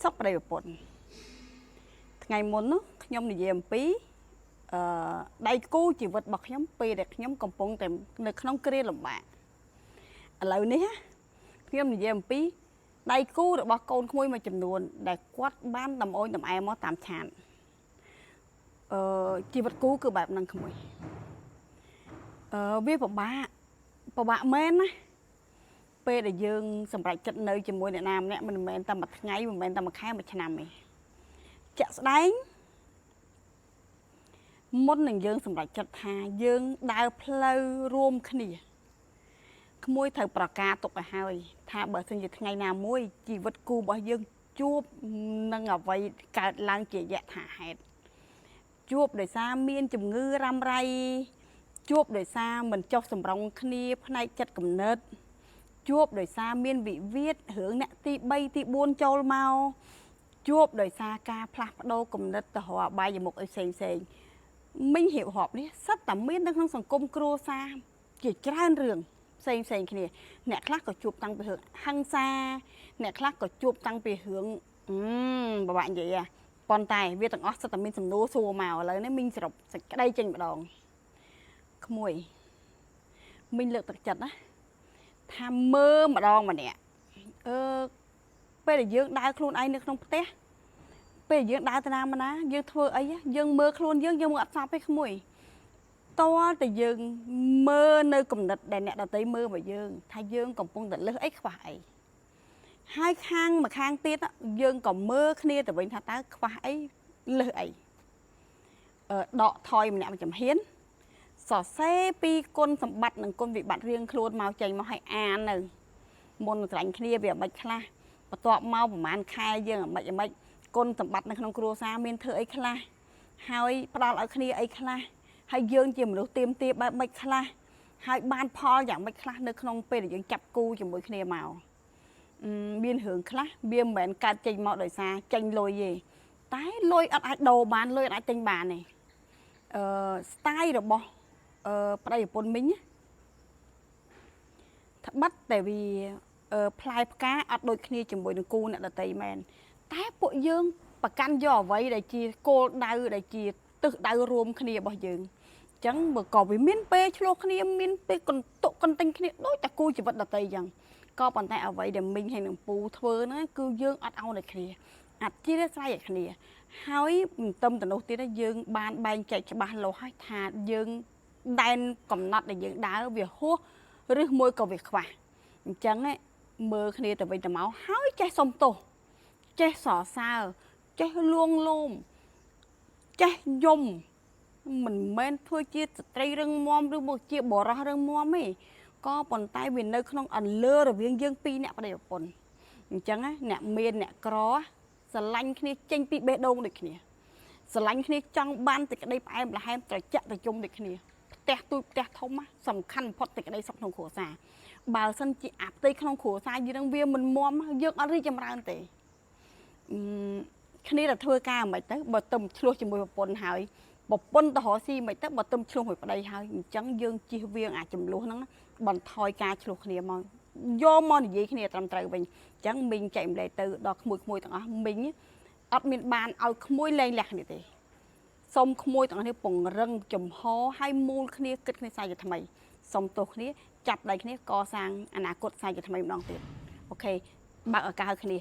សពប្តីប្រពន្ធថ្ងៃមុននោះខ្ញុំនិយាយអំពីដៃគូជីវិតរបស់ខ្ញុំពេលដែលខ្ញុំកំពុងតែនៅក្នុងគ្រាលំបាកឥឡូវនេះខ្ញុំនិយាយអំពីដៃគូរបស់កូនក្មួយមួយចំនួនដែលគាត់បានដំអូនដំអែមកតាមឆានជីវិតគូគឺបែបហ្នឹងក្មួយវាពិបាកមែនណាពេលដែលយើងសម្រេចចិត្តនៅជាមួយអ្នកណាម្នាក់មិនមែនតែមួយថ្ងៃមិនមែនតែមួយខែមួយឆ្នាំទេជាក់ស្ដែងមុននឹងយើងសម្រេចចិត្តថាយើងដើរផ្លូវរួមគ្នាក្មួយត្រូវប្រកាសទុកឲ្យហើយថាបើសិនជាថ្ងៃណាមួយជីវិតគូរបស់យើងជួបនឹងអ្វីកើតឡើងជាយថាហេតុជួបដោយសារមានជំងឺរ៉ាំរ៉ៃជួបដោយសារមិនចុះសម្រុងគ្នាផ្នែកចិត្តគំនិតជួបដោយសារមានវិវាទរឿងអ្នកទី3ទី4ចូលមកជួបដោយសារការផ្លាស់ប្ដូរគំនិតទៅរកអបាយមុខអីផ្សេងមិញរៀបរាប់នេះសិតតែមាននៅក្នុងសង្គមគ្រួសារជាច្រើនរឿងផ្សេងគ្នាអ្នកខ្លះក៏ជួបតាំងពីរឿងហិង្សាអ្នកខ្លះក៏ជួបតាំងពីរឿងពិបាកនិយាយប៉ុន្តែវាទាំងអស់សិតតែមានសំណួរសួរមកឥឡូវនេះមីងសរុបសេចក្តីចេញម្ដងក្មួយមីងលើកទឹកចិត្តណាថាមើលម្ដងម្នាក់ពេលដែលយើងដើរខ្លួនឯងនៅក្នុងផ្ទះពេលយើងដើរទៅណាមកណាយើងធ្វើអីយើងមើលខ្លួនយើងមើលអត់សពទេក្មួយតើតែយើងមើលនៅគំនិតដែលអ្នកដទៃមើលមកយើងថាយើងកំពុងតែលើសអីខ្វះអីហើយខាងមកខាងទៀតយើងក៏មើលគ្នាទៅវិញថាតើខ្វះអីលើសអីដកថយម្នាក់មួយចំហៀនសរសេរពីគុណសម្បត្តិនិងគុណវិបត្តិរៀងខ្លួនមកចេញមកឲ្យអាននៅមុនស្រឡាញ់គ្នាវាមិនខ្លះបន្ទាប់មកប្រហែលខែយើងអាម៉េចគុណសម្បត្តិនៅក្នុងគ្រួសារមានធ្វើអីខ្លះហើយផ្ដល់ឲ្យគ្នាអីខ្លះហើយយើងជាមនុស្សទៀមទាបែបម៉េចខ្លះហើយបានផលយ៉ាងម៉េចខ្លះនៅក្នុងពេលដែលយើងចាប់គូជាមួយគ្នាមកមានរឿងខ្លះវាមិនមែនកើតចេញមកដោយសារចេញលុយទេតែលុយអត់អាចដូរបានលុយអត់អាចទិញបានទេស្ទាយរបស់ប្តីប្រពន្ធមីងត្បិតតែវាផ្លែផ្កាអត់ដូចគ្នាជាមួយនឹងគូអ្នកដតីមែនតែពួកយើងប្រកាន់យកអ្វីដែលជាគោលដៅដែលជាទិសដៅរួមគ្នារបស់យើងអញ្ចឹងបើក៏វាមានពេលឆ្លោះគ្នាមានពេលកន្ទុកកន្ទិញគ្នាដូចតែគូជីវិតដតីអញ្ចឹងក៏ប៉ុន្តែអ្វីដែលមីងហើយនឹងពូធ្វើហ្នឹងគឺយើងអត់ឲ្យតែគ្នាអធិស្ឋានឲ្យគ្នាហើយមិនទៅទៅនោះទៀតយើងបានបែងចែកច្បាស់លាស់ហើយថាយើងដែនកំណត់ដែលយើងដើរវាហួសឬមួយក៏វាខ្វះអញ្ចឹងមើលគ្នាទៅវិញទៅមកហើយចេះសុំទោសចេះសរសើរចេះលួងលោមចេះយំមិនមែនធ្វើជាស្ត្រីរឹងមាំឬមកជាបរិសុទ្ធរឹងមាំទេក៏ប៉ុន្តែវានៅក្នុងអន្លើរវាងយើងពីរអ្នកប្តីប្រពន្ធអញ្ចឹងអ្នកមានអ្នកក្រស្រឡាញ់គ្នាចេញពីបេះដូងដូចគ្នាស្រឡាញ់គ្នាចង់បានតែក្តីផ្អែមល្ហែមត្រជាក់ត្រជុំដូចគ្នាផ្ទះទូចផ្ទះធំសំខាន់បំផុតតែក្តីសុខក្នុងគ្រួសារបើសិនជាអាផ្ទៃក្នុងគ្រួសារយើងនឹងវាមិនមាំយើងអត់រីកចម្រើនទេគ្នាតែធ្វើការមិនទៅបើទៅឆ្លោះជាមួយប្រពន្ធហើយប្រពន្ធទៅរកស៊ីមិនទៅបើទៅឆ្លោះមួយប្តីហើយអញ្ចឹងយើងជិះវៀងអាចំនួនហ្នឹងបន្ថយការឆ្លោះគ្នាមកយកមកនិយាយគ្នាត្រឹមត្រូវវិញអញ្ចឹងមីងចែកម្លែកទៅដល់ក្មួយទាំងអស់មីងអត់មានបានឲ្យក្មួយលែងលះគ្នាទេសូមក្មួយទាំងអស់គ្នាពង្រឹងចំហឲ្យមូលគ្នាគិតគ្នាសាជាថ្មីសូមទោសគ្នាចាប់ដៃគ្នាកសាងអនាគតសាជាថ្មីម្ដងទៀតអូខេបើកឱកាសឲ្យគ្នា